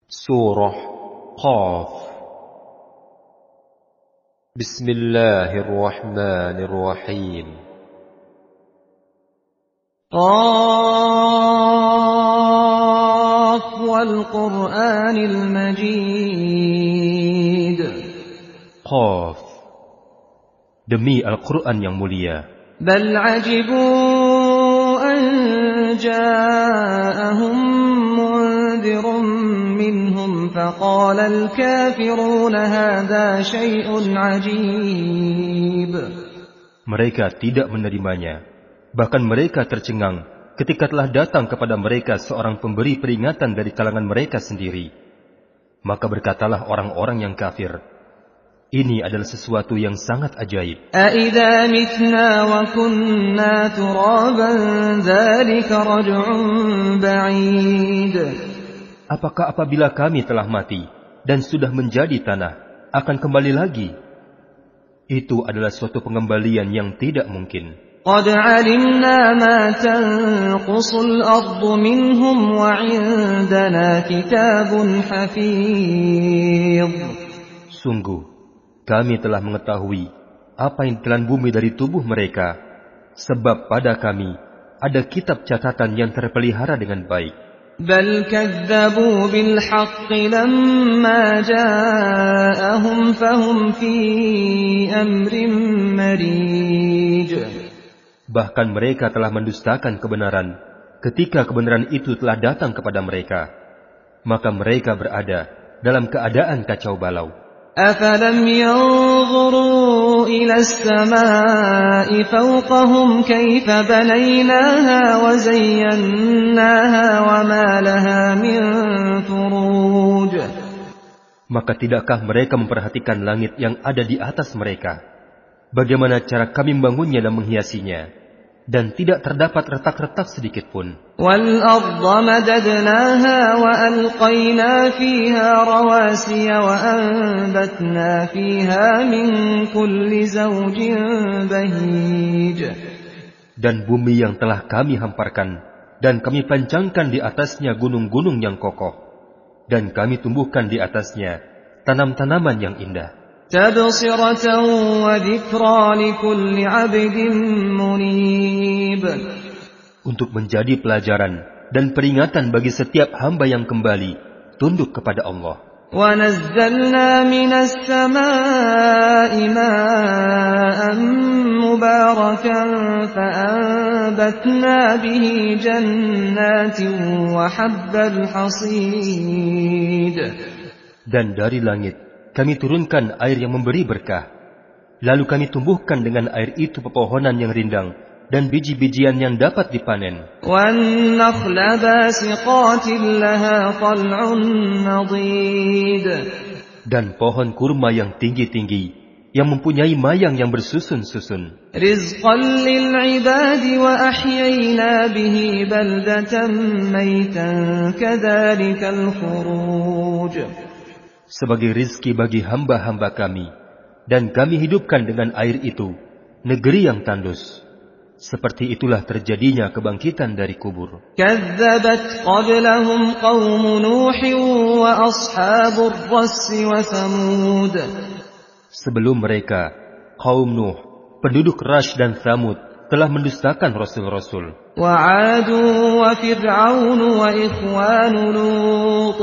Surah Qaf. Bismillahirrahmanirrahim. Qaf wal Qur'anil Majid. Qaf. Demi Al-Quran yang mulia. Bal ajibu an ja'ahum mundirun minhum faqala al-kafiruna hadha syai'un ajib. Mereka tidak menerimanya. Bahkan mereka tercengang ketika telah datang kepada mereka seorang pemberi peringatan dari kalangan mereka sendiri. Maka berkatalah orang-orang yang kafir, ini adalah sesuatu yang sangat ajaib. أَإِذَا مِتْنَا وَكُنَّا تُرَابًا ذَلِكَ رَجْعٌ بَعِيدٌ. Apakah apabila kami telah mati dan sudah menjadi tanah, akan kembali lagi? Itu adalah suatu pengembalian yang tidak mungkin. قَدْ عَلِمْنَا مَا تَنْقُصُ الْأَرْضُ مِنْهُمْ وَعِنْدَنَا كِتَابٌ حَفِيظٌ. Sungguh, kami telah mengetahui apa yang ditelan bumi dari tubuh mereka, sebab pada kami ada kitab catatan yang terpelihara dengan baik. بَلْ كَذَّبُوا بِالْحَقِّ لَمَّا جَاءَهُمْ فَهُمْ فِي أَمْرٍ مَرِيجٍ. Bahkan mereka telah mendustakan kebenaran ketika kebenaran itu telah datang kepada mereka. Maka mereka berada dalam keadaan kacau balau. أَفَلَمْ يَنْظُرُوا إِلَى السَّمَاءِ فَوْقَهُمْ كَيْفَ بَنَيْنَاهَا وَزَيَّنَّاهَا وَمَا لَهَا مِنْ فُرُوجٍ. Maka tidakkah mereka memperhatikan langit yang ada di atas mereka? Bagaimana cara kami membangunnya dan menghiasinya? Dan tidak terdapat retak-retak sedikit pun. وَالْأَرْضَ مَدَدْنَاهَا وَأَلْقَيْنَا فِيهَا رَوَاسِيَ وَأَنبَتْنَا فِيهَا مِنْ كُلِّ زَوْجٍ بَهِيجٍ. Dan bumi yang telah kami hamparkan, dan kami pancangkan di atasnya gunung-gunung yang kokoh, dan kami tumbuhkan di atasnya tanam-tanaman yang indah. تَبْصِرَةً وَذِكْرَى لِكُلِّ عَبْدٍ مُنِيبٍ. Untuk menjadi pelajaran dan peringatan bagi setiap hamba yang kembali tunduk kepada Allah. وَنَزَّلْنَا مِنَ السَّمَاءِ مَاءً مُبَارَكًا فَأَنبَتْنَا بِهِ جَنَّاتٍ وَحَبَّ الْحَصِيدِ. Dan dari langit kami turunkan air yang memberi berkah. Lalu kami tumbuhkan dengan air itu pepohonan yang rindang dan biji-bijian yang dapat dipanen. وَالنَّخْلَ بَاسِقَاتٍ لَهَا طَلْعٌ نَضِيدٌ. Dan pohon kurma yang tinggi-tinggi, yang mempunyai mayang yang bersusun-susun. رِزْقًا لِلْعِبَادِ وَأَحْيَيْنَا بِهِ بَلْدَةً مَيْتًا كَذَلِكَ الْخُرُوجُ. Sebagai rizki bagi hamba-hamba kami, dan kami hidupkan dengan air itu negeri yang tandus. Seperti itulah terjadinya kebangkitan dari kubur. كَذَّبَتْ قَبْلَهُمْ قَوْمُ نُوحٍ وَأَصْحَابُ الرَّسِّ وَثَمُودَ. Sebelum mereka, kaum Nuh, penduduk Rash dan Thamud telah mendustakan rasul-rasul. وَعَادٌ وَفِرْعَوْنُ وَإِخْوَانُ لُوطٍ.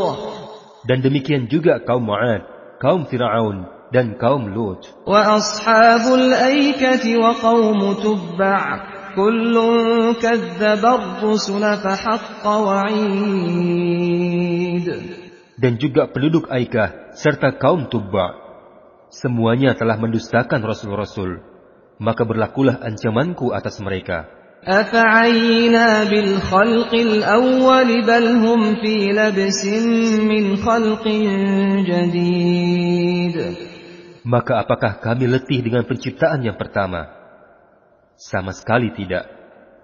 Dan demikian juga kaum Ma'ad, kaum Fir'aun, dan kaum Lut. وَأَصْحَابُ الْأَيْكَةِ وَقَوْمُ تُبَّعٍ كُلٌّ كَذَّبَ الرُّسُلَ فَحَقَّ وَعِيدٍ. Dan juga penduduk Aikah serta kaum Tubba. Semuanya telah mendustakan rasul-rasul. Maka berlakulah ancamanku atas mereka. أَفَعَيِّنَا بِالْخَلْقِ الْأَوَّلِ بَلْ هُمْ فِي لَبْسٍ مِّنْ خَلْقٍ جَدِيدٍ. Maka apakah kami letih dengan penciptaan yang pertama? Sama sekali tidak.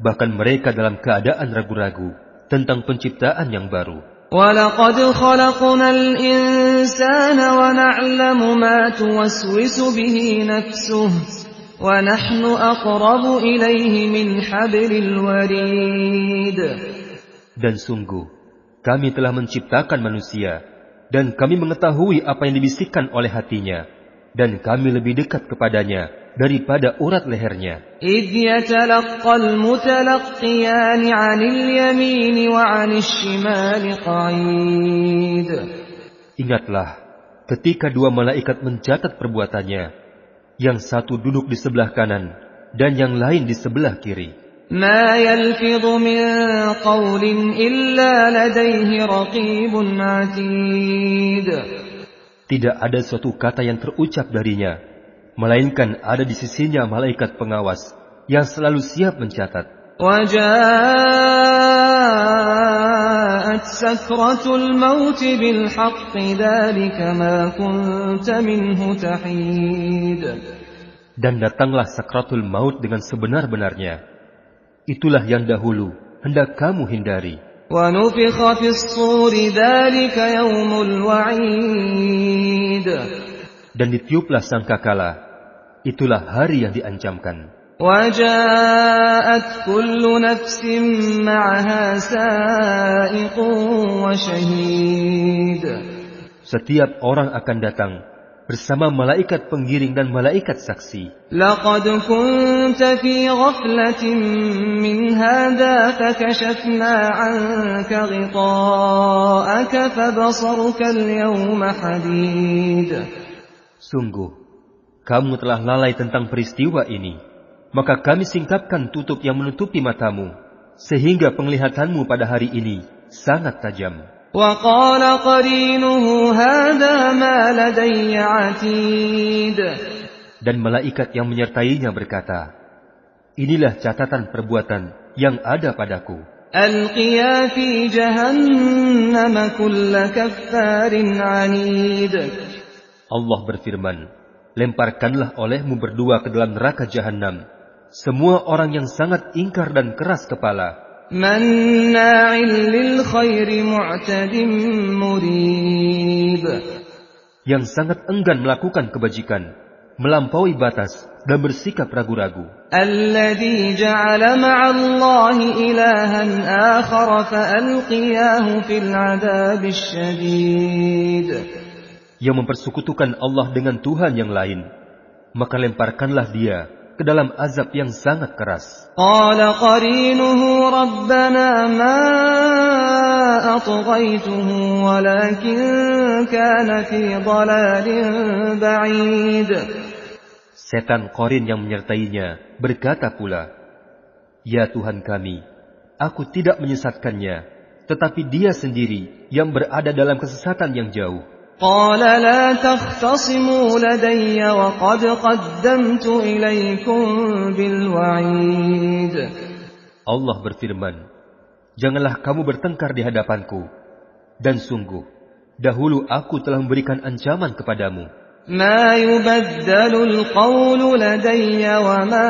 Bahkan mereka dalam keadaan ragu-ragu tentang penciptaan yang baru. وَلَقَدْ خَلَقْنَا الْإِنسَانَ وَنَعْلَمُ مَا تُوَسْوِسُ بِهِ نَفْسُهُ وَنَحْنُ أَقْرَبُ إِلَيْهِ مِنْ حَبْلِ الْوَرِيدِ. Dan sungguh, kami telah menciptakan manusia, Dan kami mengetahui apa yang dibisikkan oleh hatinya, dan kami lebih dekat kepadanya daripada urat lehernya. إِذْ يَتَلَقَّى الْمُتَلَقِّيَانِ عَنِ الْيَمِينِ وَعَنِ الشِّمَالِ قَعِيدٌ. Ingatlah, ketika dua malaikat mencatat perbuatannya, yang satu duduk di sebelah kanan, dan yang lain di sebelah kiri. مَا يَلْفِظُ مِنْ قَوْلٍ إِلَّا لَدَيْهِ رَقِيبٌ عَتِيدٌ. Tidak ada suatu kata yang terucap darinya, melainkan ada di sisinya malaikat pengawas yang selalu siap mencatat. وَجَاءَتْ سَكْرَةُ الْمَوْتِ بِالْحَقِّ ذَلِكَ مَا كُنْتَ مِنْهُ تَحِيدٌ. Dan datanglah sakratul maut dengan sebenar-benarnya. Itulah yang dahulu hendak kamu hindari. وَنُفِخَ فِي الصُّورِ ذَلِكَ يَوْمُ الْوَعِيدِ. Dan ditiuplah sangkakala. Itulah hari yang diancamkan. وَجَاءَتْ كُلُّ نَفْسٍ مَعَهَا سَائِقٌ وَشَهِيدٌ. Setiap orang akan datang bersama malaikat penggiring dan malaikat saksi. لَقَدْ كُنْتَ فِي غَفْلَةٍ مِّنْ هَذَا فَكَشَفْنَا عَنْكَ غِطَاءَكَ فَبَصَرُكَ الْيَوْمَ حَدِيدٌ. Sungguh, kamu telah lalai tentang peristiwa ini, maka kami singkapkan tutup yang menutupi matamu, sehingga penglihatanmu pada hari ini sangat tajam. وَقَالَ قَرِينُهُ هَذَا مَا لَدَيَّ عَتِيدٌ. Dan malaikat yang menyertainya berkata, inilah catatan perbuatan yang ada padaku. أَلْقِيَا فِي جَهَنَّمَ كُلَّ كَفَّارٍ عَنِيدٍ. Allah berfirman, lemparkanlah olehmu berdua ke dalam neraka Jahannam semua orang yang sangat ingkar dan keras kepala, مَنَّاعٍ لِلْخَيْرِ مُعْتَدٍ مُرِيبٍ. yang sangat enggan melakukan kebajikan, melampaui batas dan bersikap ragu-ragu. الَّذِي جَعَلَ مَعَ اللَّهِ إِلَٰهًا آخَرَ فَأَلْقِيَاهُ فِي الْعَذَابِ الشَّدِيدِ. Yang mempersekutukan Allah dengan Tuhan yang lain, maka lemparkanlah dia ke dalam azab yang sangat keras. قَالَ قَرِينُهُ رَبَّنَا مَا أَطْغَيْتُهُ وَلَكِنْ كَانَ فِي ضَلَالٍ بَعِيدٍ. Setan Qarin yang menyertainya berkata pula, ya Tuhan kami, aku tidak menyesatkannya, tetapi dia sendiri yang berada dalam kesesatan yang jauh. قَالَ لَا تَخْتَصِمُوا لَدَيَّ وَقَدْ قَدَّمْتُ إِلَيْكُمْ بِالْوَعِيدِ. Allah berfirman, janganlah kamu bertengkar di hadapanku, dan sungguh, dahulu aku telah memberikan ancaman kepadamu. مَا يُبَدَّلُ الْقَوْلُ لَدَيَّ وَمَا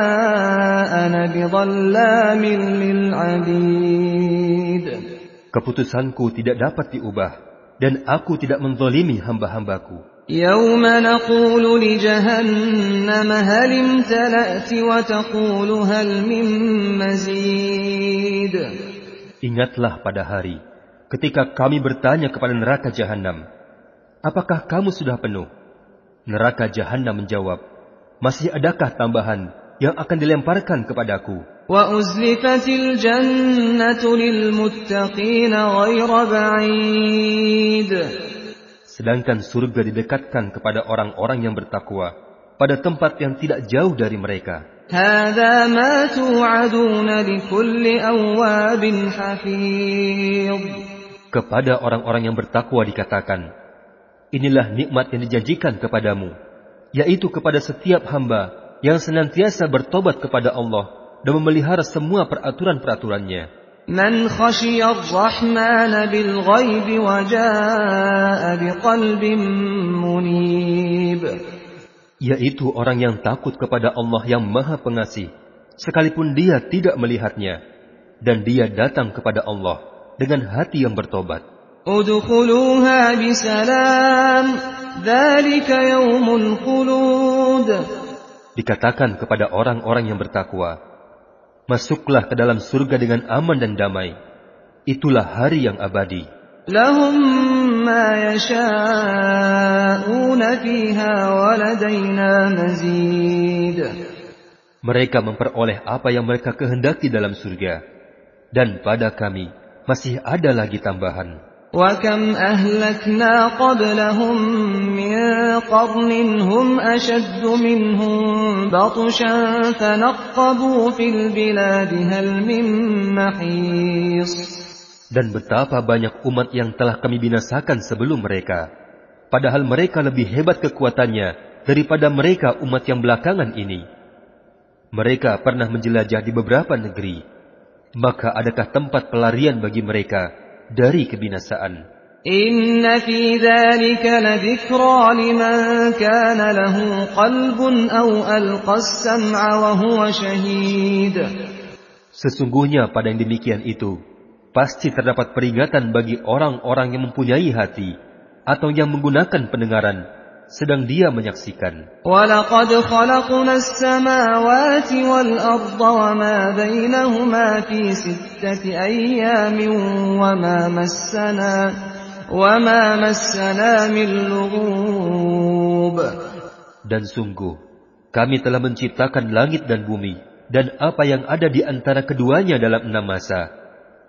أَنَا بِظَلَّامٍ لِلْعَبِيدِ. Keputusanku tidak dapat diubah, dan aku tidak menzalimi hamba-hambaku. يَوْمَ نَقُولُ لِجَهَنَّمَ هَلِ امْتَلَأْتِ وَتَقُولُ هَلْ مِن مَّزِيدٍ. Ingatlah pada hari ketika kami bertanya kepada neraka Jahannam, apakah kamu sudah penuh? Neraka Jahannam menjawab, masih adakah tambahan yang akan dilemparkan kepadaku? وَأُزْلِفَتِ الْجَنَّةُ لِلْمُتَّقِينَ غَيْرَ بَعِيدٍ. Sedangkan surga didekatkan kepada orang-orang yang bertakwa pada tempat yang tidak jauh dari mereka. هَذَا مَا تُوعَدُونَ لِكُلِّ أَوَّابٍ حَفِيظٍ. Kepada orang-orang yang bertakwa dikatakan, inilah nikmat yang dijanjikan kepadamu, yaitu kepada setiap hamba yang senantiasa bertobat kepada Allah dan memelihara semua peraturan-peraturannya. مَنْ خَشِيَ الرَّحْمَنَ بِالْغَيْبِ وَجَاءَ بِقَلْبٍ مُنِيبٍ. Yaitu orang yang takut kepada Allah yang Maha Pengasih, sekalipun dia tidak melihatnya, dan dia datang kepada Allah dengan hati yang bertobat. ادْخُلُوهَا بِسَلَامٍ ذَلِكَ يَوْمُ الْخُلُودِ. Dikatakan kepada orang-orang yang bertakwa, masuklah ke dalam surga dengan aman dan damai. Itulah hari yang abadi. لَهُم ما يشاءون فيها ولدينا مزيد. Mereka memperoleh apa yang mereka kehendaki dalam surga, dan pada kami masih ada lagi tambahan. وَكَمْ أَهْلَكْنَا قَبْلَهُمْ مِنْ قَرْنٍ هُمْ أَشَدُّ مِنْهُمْ بَطْشًا فَنَقَّبُوا فِي الْبِلَادِ هَلْ مِنْ مَحِيصٍ. Dan betapa banyak umat yang telah kami binasakan sebelum mereka, padahal mereka lebih hebat kekuatannya daripada mereka umat yang belakangan ini. Mereka pernah menjelajah di beberapa negeri, maka adakah tempat pelarian bagi mereka dari kebinasaan? Inna fi dzalika ladzikra liman kana lahu qalbun aw alqa as-sam'a wa huwa shahid. Sesungguhnya pada yang demikian itu pasti terdapat peringatan bagi orang-orang yang mempunyai hati atau yang menggunakan pendengaran sedang dia menyaksikan. وَلَقَدْ خَلَقْنَا السَّمَاوَاتِ وَالْأَرْضَ وَمَا بَيْنَهُمَا فِي 6 أَيَّامٍ وَمَا مَسَّنَا مِن لُغُوبٍ. Dan sungguh, kami telah menciptakan langit dan bumi dan apa yang ada di antara keduanya dalam 6 masa,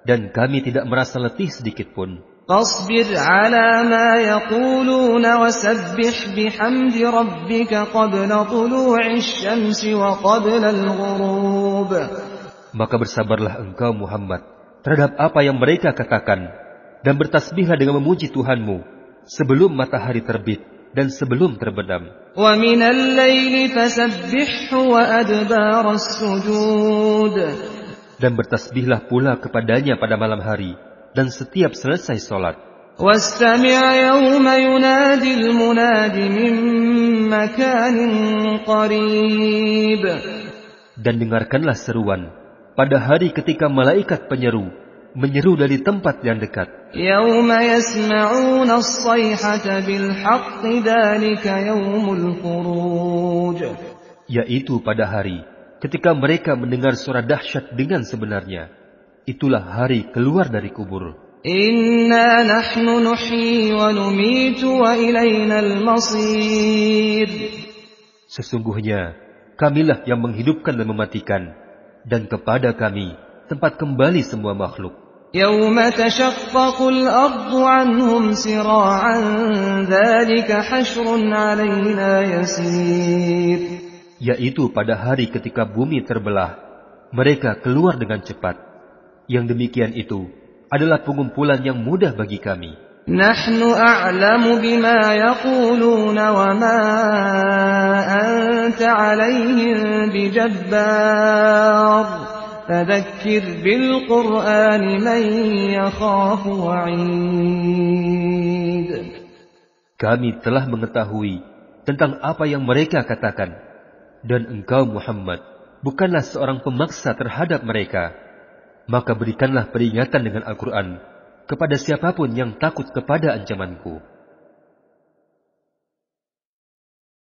dan kami tidak merasa letih sedikitpun. فاصبر على ما يقولون وسبح بحمد ربك قبل طلوع الشمس وقبل الغروب. Maka bersabarlah engkau Muhammad terhadap apa yang mereka katakan, dan bertasbihlah dengan memuji Tuhanmu sebelum matahari terbit dan sebelum terbenam. وَمِنَ اللَّيْلِ فَسَبِّحْهُ وَأَدْبَارَ السُّجُودِ. Dan bertasbihlah pula kepadanya pada malam hari dan setiap selesai solat. وَاسْتَمِعْ يَوْمَ يُنَادِ الْمُنَادِ مِنْ مَكَانٍ قَرِيبٍ. Dan dengarkanlah seruan pada hari ketika malaikat penyeru menyeru dari tempat yang dekat. يَوْمَ يَسْمَعُونَ الصَّيْحَةَ بِالْحَقِّ ذَلِكَ يَوْمُ الْخُرُوجِ. Yaitu pada hari ketika mereka mendengar suara dahsyat dengan sebenarnya. Itulah hari keluar dari kubur. Inna nahnu nuhyi wa numitu wa ilayna al-masir. Sesungguhnya kamilah yang menghidupkan dan mematikan, dan kepada kami tempat kembali semua makhluk. Yawma tashaqqaqu al-ardu anhum sira'an dzalika hashrun 'alaina yasir. Yaitu pada hari ketika bumi terbelah, mereka keluar dengan cepat. Yang demikian itu adalah pengumpulan yang mudah bagi kami. Nahnu a'lamu bima yaquluna wa ma anta 'alaihim bijabbar. Fadhakkir bil Qur'ani man yakhafu wa'id. Kami telah mengetahui tentang apa yang mereka katakan, dan engkau Muhammad bukanlah seorang pemaksa terhadap mereka. Maka berikanlah peringatan dengan Al-Quran kepada siapapun yang takut kepada ancamanku.